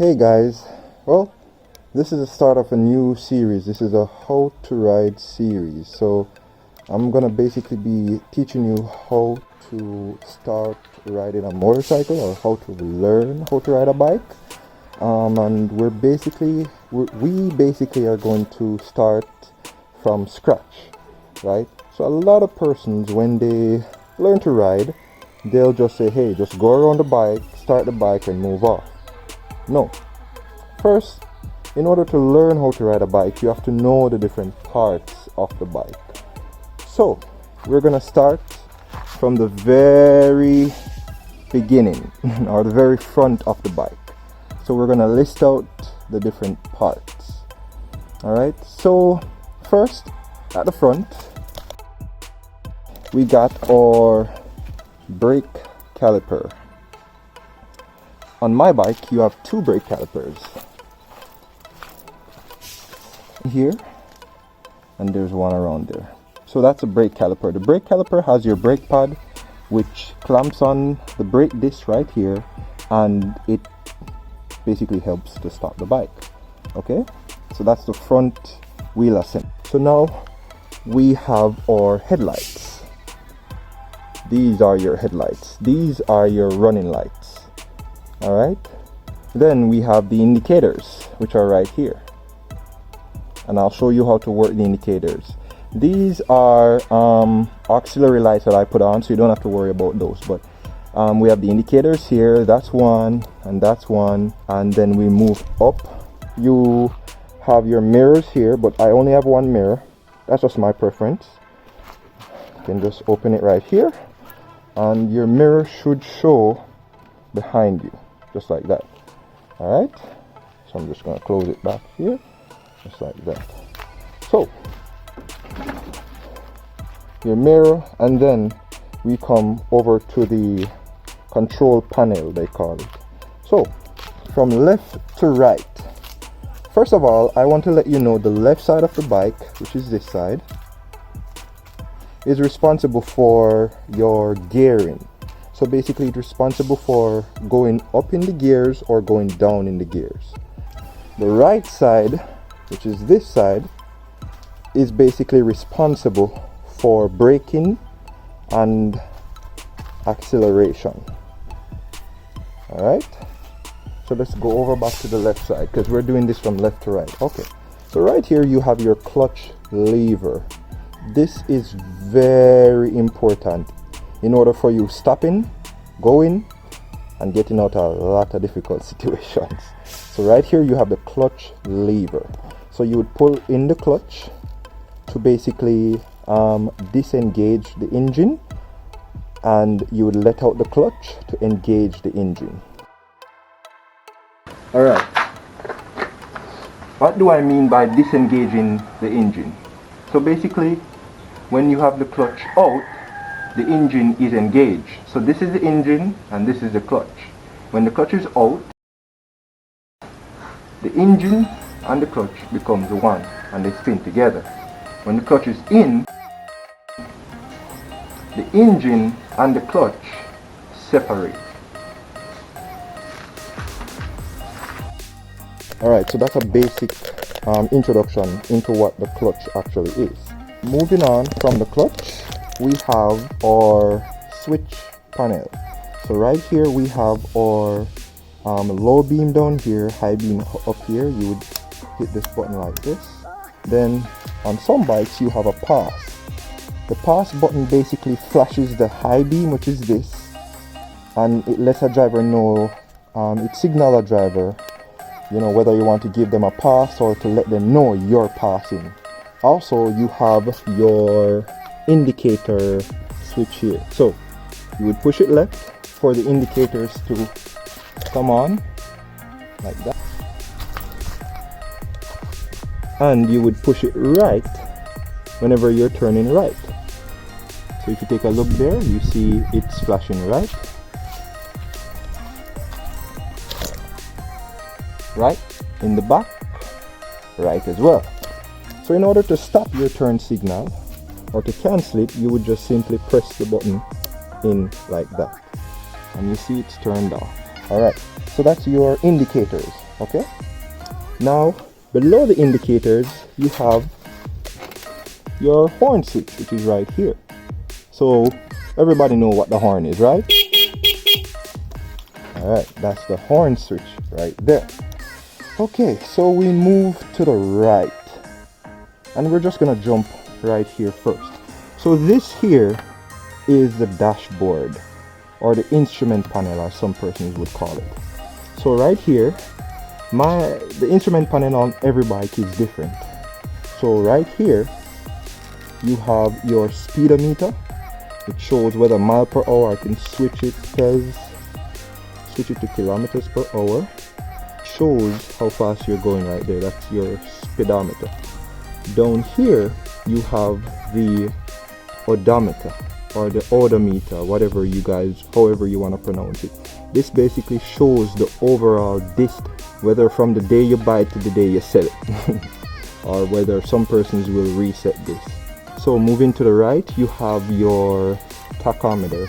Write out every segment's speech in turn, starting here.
Hey guys, well, this is the start of a new series. This is a how to ride series. So I'm gonna basically be teaching you how to start riding a motorcycle or how to learn how to ride a bike. And we basically are going to start from scratch, right? So a lot of persons, when they learn to ride, they'll just say, hey, just go around the bike, start the bike and move off. No. First, in order to learn how to ride a bike, you have to know the different parts of the bike. So we're gonna start from the very beginning or the very front of the bike. So we're gonna list out the different parts. Alright, so first at the front we got our brake caliper. On my bike you have two brake calipers here, and there's one around there. So that's a brake caliper. The brake caliper has your brake pad, which clamps on the brake disc right here, and it basically helps to stop the bike. Okay, so that's the front wheel assembly. So now we have our headlights. These are your headlights. These are your running lights. All right, then we have the indicators, which are right here, and I'll show you how to work the indicators. These are auxiliary lights that I put on, so you don't have to worry about those. But we have the indicators here. That's one, and that's one, and then we move up. You have your mirrors here, but I only have one mirror. That's just my preference. You can just open it right here, and your mirror should show behind you, just like that. All right, so I'm just going to close it back here, just like that. So your mirror, and then we come over to the control panel, they call it. So from left to right, first of all, I want to let you know the left side of the bike, which is this side, is responsible for your gearing. So basically it's responsible for going up in the gears or going down in the gears. The right side, which is this side, is basically responsible for braking and acceleration. All right, so let's go over back to the left side because we're doing this from left to right. Okay, so right here you have your clutch lever. This is very important in order for you stopping, going, and getting out of a lot of difficult situations. So right here you have the clutch lever. So you would pull in the clutch to basically disengage the engine, and you would let out the clutch to engage the engine. All right, what do I mean by disengaging the engine? So basically when you have the clutch out, the engine is engaged. So this is the engine and this is the clutch. When the clutch is out, the engine and the clutch becomes one and they spin together. When the clutch is in, the engine and the clutch separate. Alright, so that's a basic introduction into what the clutch actually is. Moving on from the clutch, we have our switch panel. So right here we have our low beam down here, high beam up here. You would hit this button like this. Then on some bikes you have a pass. The pass button basically flashes the high beam, which is this, and it lets a driver know, it signals a driver, you know, whether you want to give them a pass or to let them know you're passing. Also you have your indicator switch here. So you would push it left for the indicators to come on like that, and you would push it right whenever you're turning right. So if you take a look there, you see it's flashing right, right in the back, right as well. So in order to stop your turn signal or to cancel it, you would just simply press the button in like that, and you see it's turned off. All right, so that's your indicators. Okay, now below the indicators you have your horn switch, which is right here. So everybody know what the horn is, right? Alright, that's the horn switch right there. Okay, so we move to the right, and we're just gonna jump right here first. So this here is the dashboard, or the instrument panel, as some persons would call it. So right here, the instrument panel on every bike is different. So right here you have your speedometer. It shows whether mile per hour. I can switch it to kilometers per hour. It shows how fast you're going right there. That's your speedometer. Down here you have the odometer, or the odometer, whatever you guys, however you want to pronounce it. This basically shows the overall distance, whether from the day you buy it to the day you sell it, or whether some persons will reset this. So moving to the right, you have your tachometer.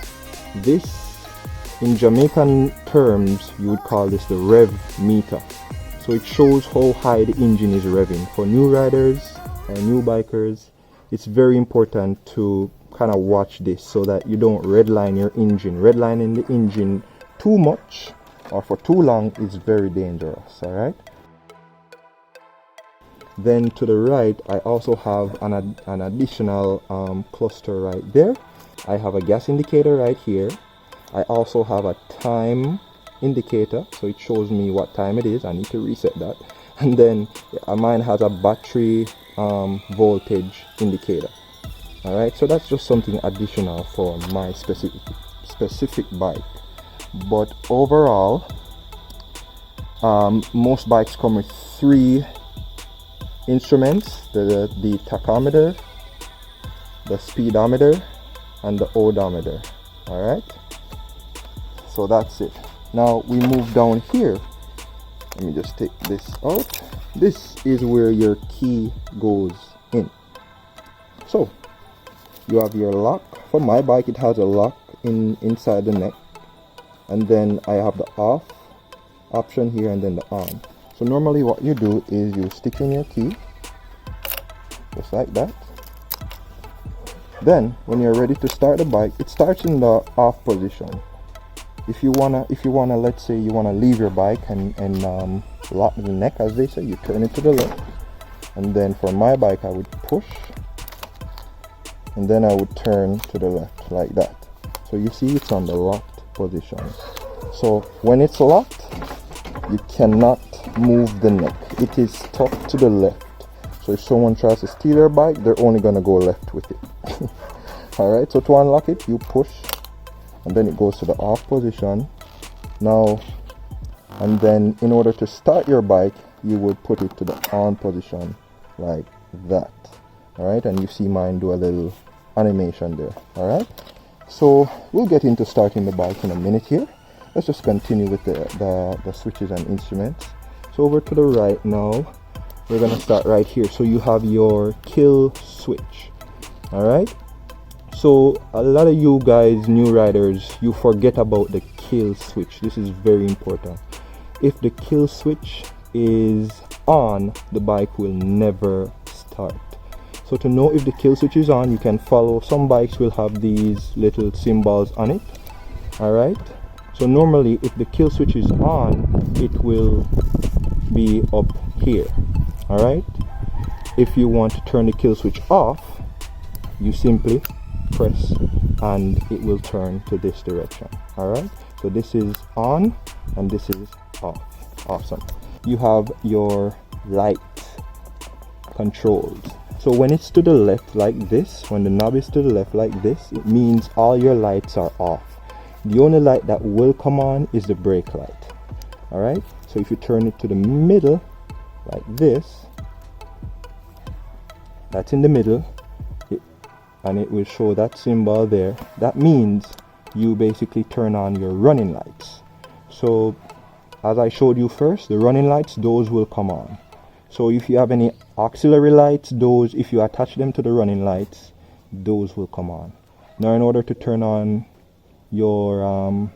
This, in Jamaican terms, you would call this the rev meter. So it shows how high the engine is revving. For new riders or new bikers, it's very important to kind of watch this so that you don't redline your engine. Redlining the engine too much or for too long is very dangerous. All right. Then to the right, I also have an additional cluster right there. I have a gas indicator right here. I also have a time indicator, so it shows me what time it is. I need to reset that. And then mine has a battery voltage indicator. All right, so that's just something additional for my specific bike. But overall, most bikes come with 3 instruments: the tachometer, the speedometer, and the odometer. All right, so that's it. Now we move down here. Let me just take this out. This is where your key goes in. So you have your lock. For my bike, it has a lock inside the neck, and then I have the off option here, and then the on. So normally what you do is you stick in your key just like that. Then when you're ready to start the bike, it starts in the off position. If you wanna, let's say you wanna leave your bike and lock the neck, as they say, you turn it to the left. And then for my bike, I would push, and then I would turn to the left like that. So you see it's on the locked position. So when it's locked, you cannot move the neck. It is stuck to the left. So if someone tries to steal your bike, they're only gonna go left with it. Alright, so to unlock it, you push, and then it goes to the off position. Now, and then in order to start your bike, you would put it to the on position like that. Alright, and you see mine do a little animation there. Alright, so we'll get into starting the bike in a minute here. Let's just continue with the switches and instruments. So over to the right now, we're gonna start right here. So you have your kill switch. Alright, so a lot of you guys, new riders, you forget about the kill switch. This is very important. If the kill switch is on, the bike will never start. So to know if the kill switch is on, you can follow. Some bikes will have these little symbols on it. Alright, so normally if the kill switch is on, it will be up here. Alright, if you want to turn the kill switch off, you simply press and it will turn to this direction. Alright, so this is on and this is off. Awesome. You have your light controls. So when it's to the left like this, when the knob is to the left like this, it means all your lights are off. The only light that will come on is the brake light. Alright, so if you turn it to the middle like this, that's in the middle, and it will show that symbol there. That means you basically turn on your running lights. So as I showed you first, the running lights, those will come on. So if you have any auxiliary lights, those, if you attach them to the running lights, those will come on. Now in order to turn on your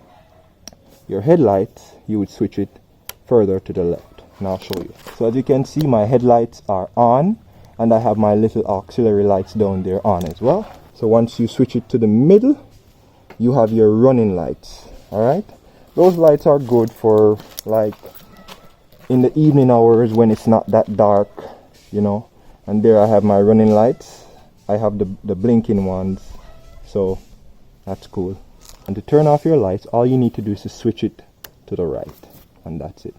headlights, you would switch it further to the left. and I'll show you. So as you can see, my headlights are on, and I have my little auxiliary lights down there on as well. So once you switch it to the middle, you have your running lights. All right, those lights are good for like in the evening hours when it's not that dark, you know. And there I have my running lights. I have the blinking ones, so that's cool. And to turn off your lights, all you need to do is to switch it to the right, and that's it.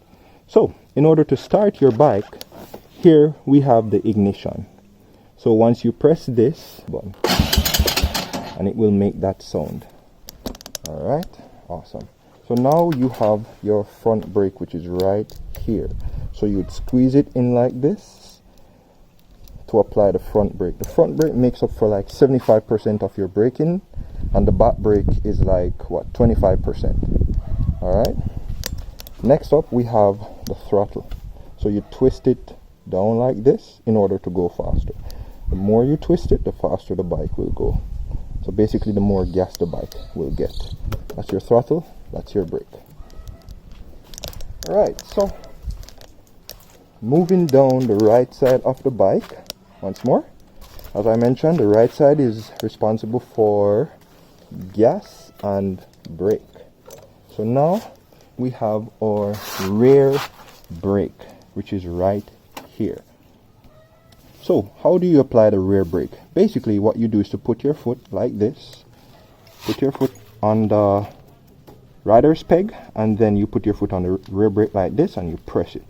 So in order to start your bike, here we have the ignition. So once you press this button, and it will make that sound. All right, awesome. So now you have your front brake, which is right here. So you'd squeeze it in like this to apply the front brake. The front brake makes up for like 75% of your braking, and the back brake is like what, 25%. All right, next up we have the throttle. So you twist it down like this in order to go faster. The more you twist it, the faster the bike will go. So basically the more gas the bike will get. That's your throttle, that's your brake. Alright, so moving down the right side of the bike once more. As I mentioned, the right side is responsible for gas and brake. So now we have our rear brake, which is right here. So how do you apply the rear brake? Basically what you do is to put your foot like this, put your foot on the rider's peg, and then you put your foot on the rear brake like this and you press it.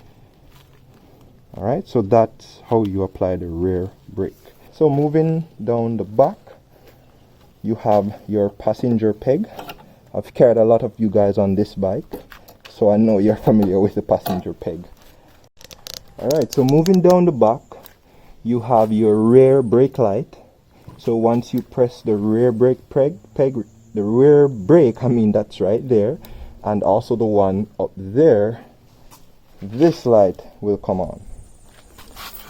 Alright, so that's how you apply the rear brake. So moving down the back, you have your passenger peg. I've carried a lot of you guys on this bike, so I know you're familiar with the passenger peg. Alright, so moving down the back, you have your rear brake light. So once you press the rear brake the rear brake, I mean that's right there, and also the one up there, this light will come on.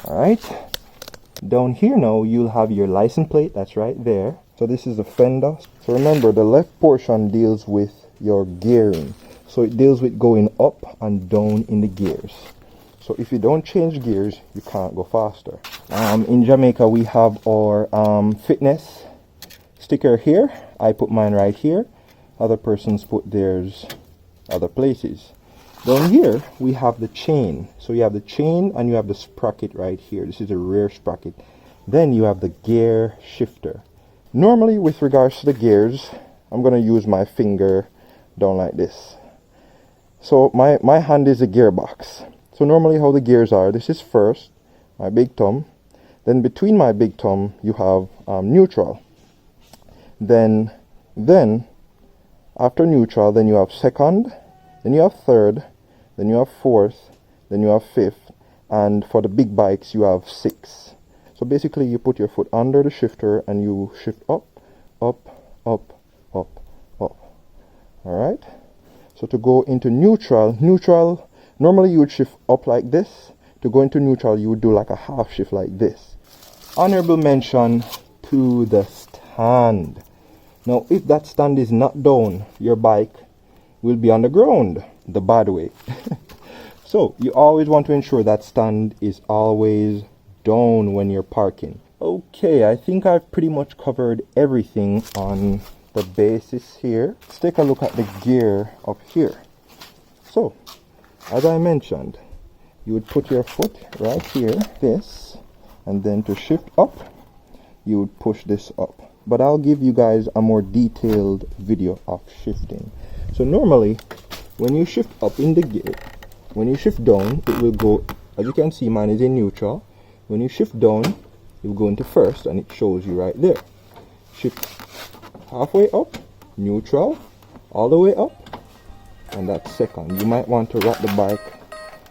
Alright, down here now you'll have your license plate, that's right there. So this is the fender. So remember, the left portion deals with your gearing. So it deals with going up and down in the gears. So if you don't change gears, you can't go faster. In Jamaica, we have our fitness sticker here. I put mine right here. Other persons put theirs other places. Down here, we have the chain. So you have the chain and you have the sprocket right here. This is the rear sprocket. Then you have the gear shifter. Normally, with regards to the gears, I'm going to use my finger down like this. So my hand is a gearbox. So normally how the gears are, this is first, my big thumb. Then between my big thumb, you have neutral. Then after neutral, then you have second, then you have third, then you have fourth, then you have fifth, and for the big bikes, you have sixth. So basically you put your foot under the shifter and you shift up, up, up, up, up. Alright? So to go into neutral, normally you would shift up like this. To go into neutral, you would do like a half shift like this. Honorable mention to the stand. Now if that stand is not down, your bike will be on the ground the bad way. So you always want to ensure that stand is always down when you're parking. Okay, I think I've pretty much covered everything on the basis here. Let's take a look at the gear up here. So as I mentioned, you would put your foot right here, this, and then to shift up, you would push this up. But I'll give you guys a more detailed video of shifting. So normally, when you shift up in the gear, when you shift down, it will go, as you can see, mine is in neutral. When you shift down, you'll go into first, and it shows you right there. Shift halfway up, neutral, all the way up, and that's second. You might want to rock the bike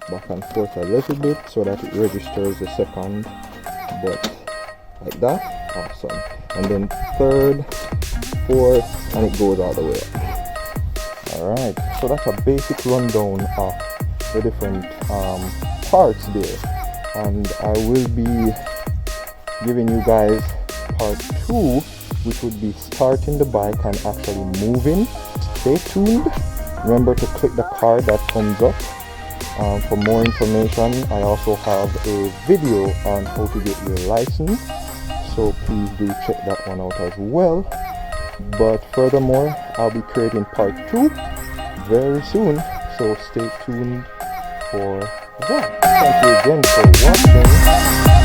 back and forth a little bit so that it registers the second, but like that, awesome. And then third, fourth, and it goes all the way up. Alright, so that's a basic rundown of the different parts there, and I will be giving you guys part 2, which would be starting the bike and actually moving. Stay tuned. Remember to click the card that comes up For more information, I also have a video on how to get your license, so please do check that one out as well. But furthermore, I'll be creating part 2 very soon, so stay tuned for that. Thank you again for watching.